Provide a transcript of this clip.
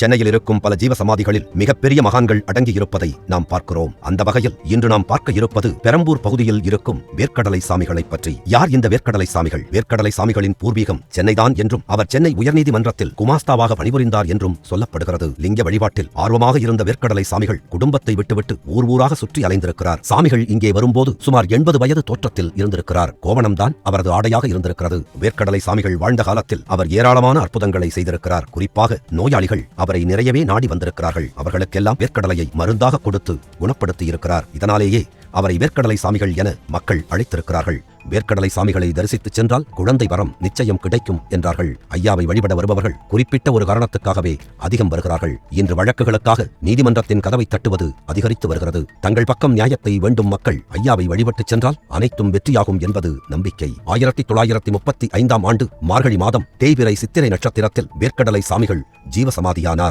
சென்னையில் இருக்கும் பல ஜீவசமாதிகளில் மிகப்பெரிய மகான்கள் அடங்கியிருப்பதை நாம் பார்க்கிறோம். அந்த வகையில் இன்று நாம் பார்க்க இருப்பது பெரம்பூர் பகுதியில் இருக்கும் வேர்க்கடலை சாமிகளைப் பற்றி. யார் இந்த வேர்க்கடலை சாமிகள்? வேர்க்கடலை சாமிகளின் பூர்வீகம் சென்னைதான் என்றும் அவர் சென்னை உயர்நீதிமன்றத்தில் குமாஸ்தாவாக பணிபுரிந்தார் என்றும் சொல்லப்படுகிறது. லிங்க வழிபாட்டில் ஆர்வமாக இருந்த வேர்க்கடலை சாமிகள் குடும்பத்தை விட்டுவிட்டு ஊராக சுற்றி அலைந்திருக்கிறார். சாமிகள் இங்கே வரும்போது சுமார் 80 வயது தோற்றத்தில் இருந்திருக்கிறார். கோவணம்தான் அவரது ஆடையாக இருந்திருக்கிறது. வேர்க்கடலை சாமிகள் வாழ்ந்த காலத்தில் அவர் ஏராளமான அற்புதங்களை செய்திருக்கிறார். குறிப்பாக நோயாளிகள் அவரை நிறையவே நாடி வந்திருக்கிறார்கள். அவர்களுக்கெல்லாம் வேர்க்கடலையை மருந்தாக கொடுத்து குணப்படுத்தி இருக்கிறார். இதனாலேயே அவரை வேர்க்கடலை சாமிகள் என மக்கள் அழைத்திருக்கிறார்கள். வேர்க்கடலை சாமிகளை தரிசித்துச் சென்றால் குழந்தை வரம் நிச்சயம் கிடைக்கும் என்றார்கள். ஐயாவை வழிபட வருபவர்கள் குறிப்பிட்ட ஒரு காரணத்துக்காகவே அதிகம் வருகிறார்கள். இன்று வழக்குகளுக்காக நீதிமன்றத்தின் கதவை தட்டுவது அதிகரித்து வருகிறது. தங்கள் பக்கம் நியாயத்தை வேண்டும் மக்கள் ஐயாவை வழிபட்டுச் சென்றால் அனைத்தும் வெற்றியாகும் என்பது நம்பிக்கை. 1935ஆம் ஆண்டு மார்கழி மாதம் தேய்பிறை சித்திரை நட்சத்திரத்தில் வேர்க்கடலை சாமிகள் ஜீவசமாதியானார்.